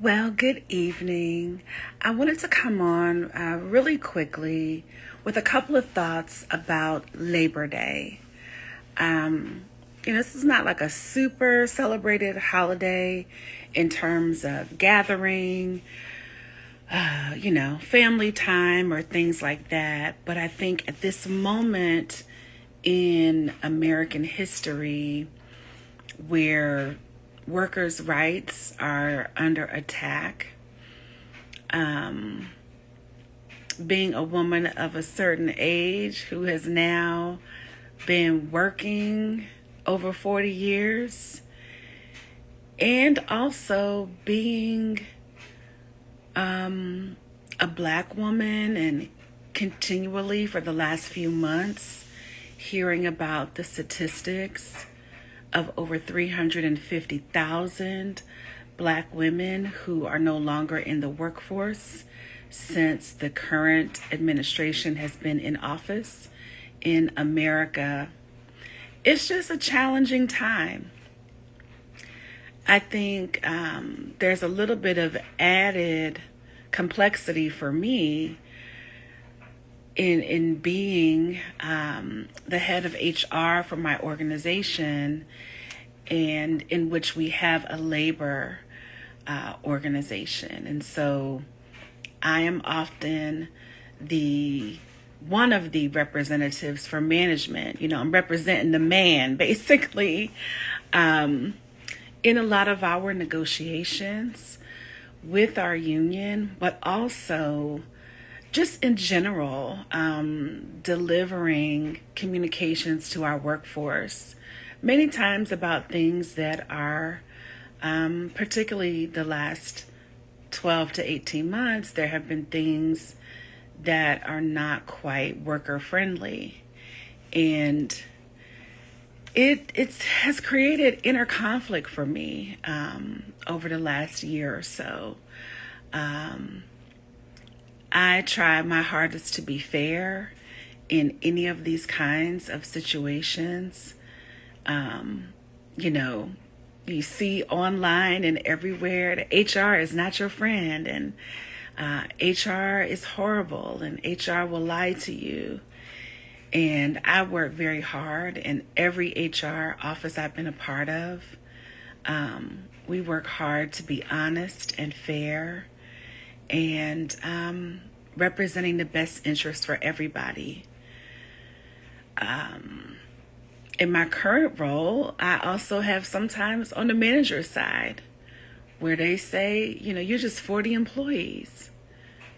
Well, good evening. I wanted to come on really quickly with a couple of thoughts about Labor Day. Um, this is not like a super celebrated holiday in terms of gathering, family time or things like that. But I think at this moment in American history, where workers' rights are under attack, being a woman of a certain age who has now been working over 40 years, and also being a black woman and continually for the last few months hearing about the statistics of over 350,000 black women who are no longer in the workforce since the current administration has been in office in America. It's just a challenging time. I think there's a little bit of added complexity for me in being the head of HR for my organization, and in which we have a labor organization. And so I am often the one of the representatives for management. I'm representing the man basically in a lot of our negotiations with our union, but also just in general, delivering communications to our workforce, many times about things that are, particularly the last 12 to 18 months, there have been things that are not quite worker friendly. And it has created inner conflict for me over the last year or so. I try my hardest to be fair in any of these kinds of situations. You see online and everywhere that HR is not your friend, and HR is horrible, and HR will lie to you. And I work very hard in every HR office I've been a part of. We work hard to be honest and fair, and representing the best interest for everybody. In my current role, I also have sometimes on the manager side where they say, you're just 40 employees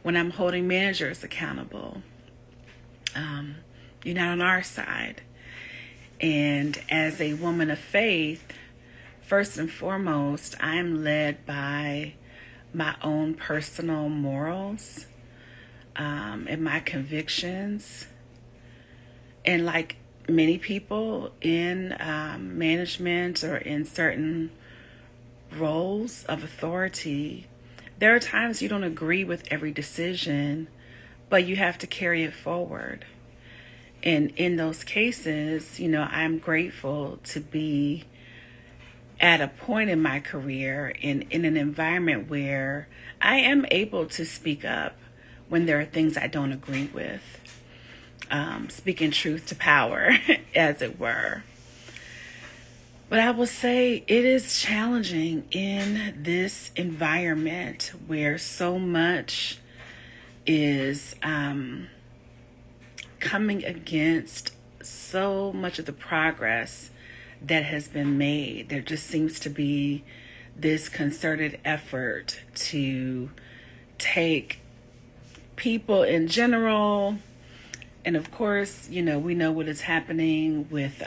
when I'm holding managers accountable. You're not on our side. And as a woman of faith, first and foremost, I'm led by my own personal morals and my convictions. And like many people in management or in certain roles of authority, there are times you don't agree with every decision, but you have to carry it forward. And in those cases, I'm grateful to be at a point in my career in an environment where I am able to speak up when there are things I don't agree with, speaking truth to power, as it were. But I will say it is challenging in this environment where so much is coming against so much of the progress that has been made. There just seems to be this concerted effort to take people in general, and of course, we know what is happening with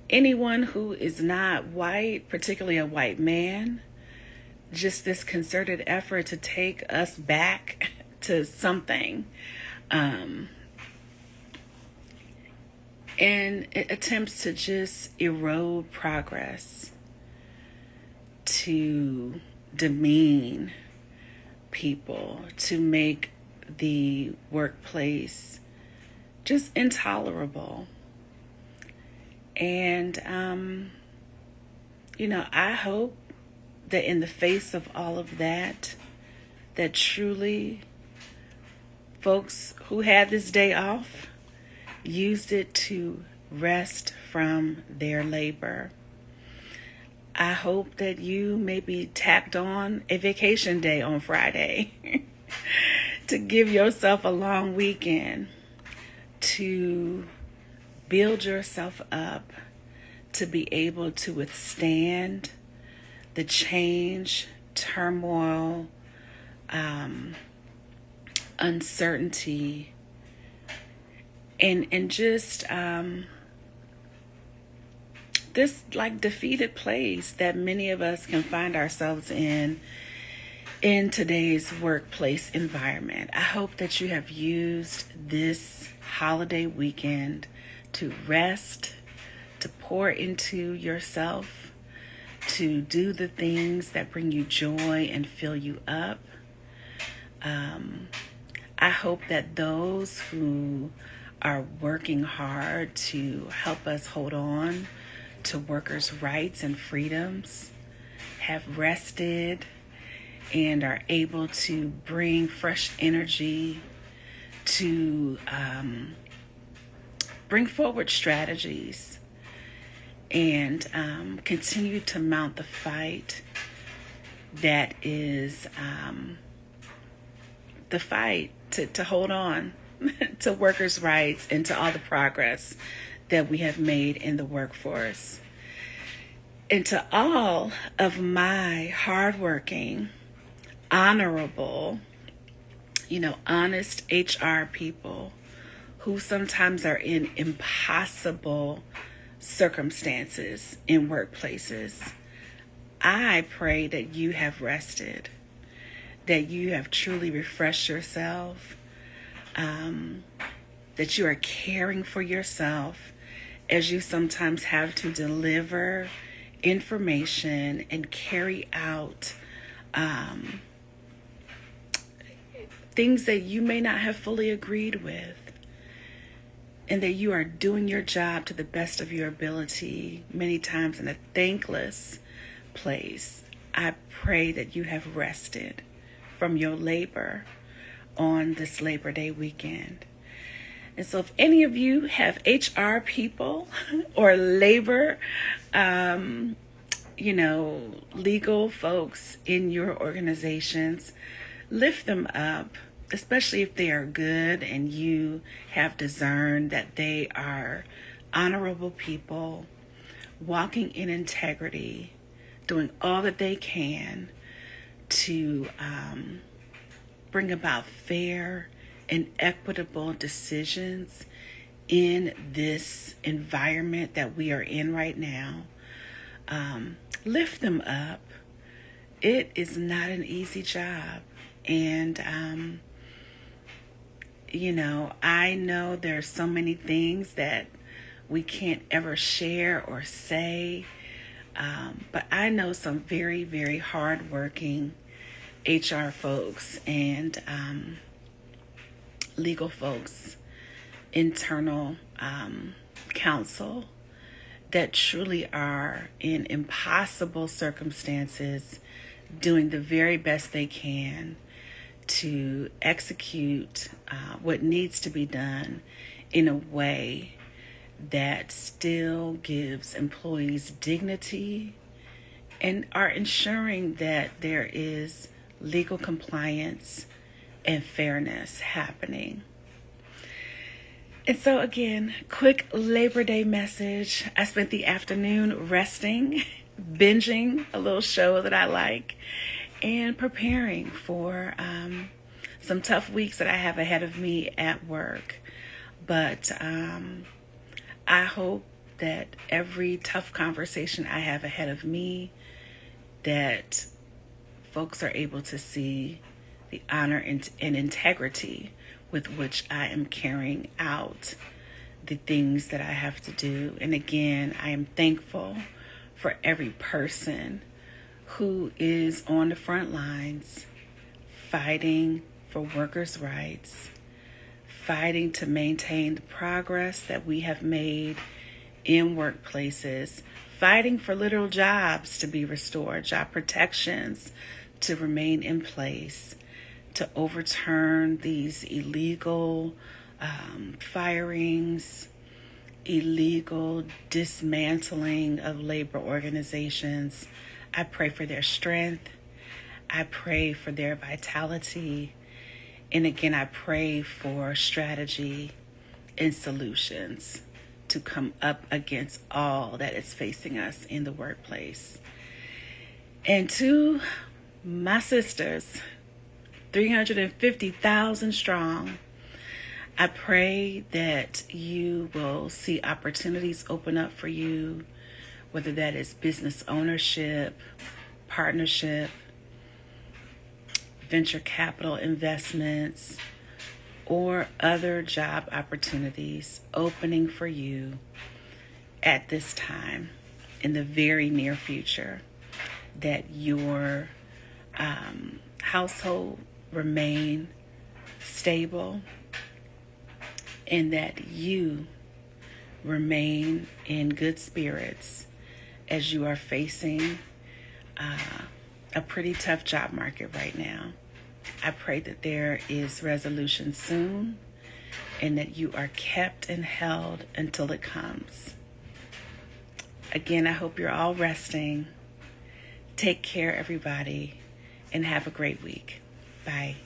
anyone who is not white, particularly a white man, just this concerted effort to take us back to something. And it attempts to just erode progress, to demean people, to make the workplace just intolerable. And, I hope that in the face of all of that, that truly folks who had this day off used it to rest from their labor. I hope that you maybe tacked on a vacation day on Friday to give yourself a long weekend, to build yourself up, to be able to withstand the change, turmoil, uncertainty, and just this like defeated place that many of us can find ourselves in today's workplace environment. I hope that you have used this holiday weekend to rest, to pour into yourself, to do the things that bring you joy and fill you up. I hope that those who are working hard to help us hold on to workers' rights and freedoms have rested and are able to bring fresh energy to bring forward strategies and continue to mount the fight that is the fight to hold on to workers' rights and to all the progress that we have made in the workforce. And to all of my hardworking, honorable, honest HR people who sometimes are in impossible circumstances in workplaces, I pray that you have rested, that you have truly refreshed yourself, that you are caring for yourself as you sometimes have to deliver information and carry out things that you may not have fully agreed with, and that you are doing your job to the best of your ability, many times in a thankless place. I pray that you have rested from your labor on this Labor Day weekend. And so if any of you have HR people or labor, legal folks in your organizations, lift them up, especially if they are good and you have discerned that they are honorable people, walking in integrity, doing all that they can to bring about fair and equitable decisions in this environment that we are in right now. Lift them up. It is not an easy job. And, I know there's so many things that we can't ever share or say. But I know some very, very hardworking HR folks and legal folks, internal counsel that truly are in impossible circumstances doing the very best they can to execute what needs to be done in a way that still gives employees dignity and are ensuring that there is legal compliance and fairness happening. And so again, quick Labor Day message. I spent the afternoon resting, binging a little show that I like, and preparing for some tough weeks that I have ahead of me at work. But I hope that every tough conversation I have ahead of me, that folks are able to see the honor and integrity with which I am carrying out the things that I have to do. And again, I am thankful for every person who is on the front lines fighting for workers' rights, fighting to maintain the progress that we have made in workplaces, fighting for literal jobs to be restored, job protections to remain in place, to overturn these illegal firings, illegal dismantling of labor organizations. I pray for their strength. I pray for their vitality. And again, I pray for strategy and solutions to come up against all that is facing us in the workplace. And to my sisters, 350,000 strong, I pray that you will see opportunities open up for you, whether that is business ownership, partnership, venture capital investments, or other job opportunities opening for you at this time in the very near future, that your household remain stable and that you remain in good spirits as you are facing a pretty tough job market right now. I pray that there is resolution soon and that you are kept and held until it comes. Again, I hope you're all resting. Take care, everybody, and have a great week. Bye.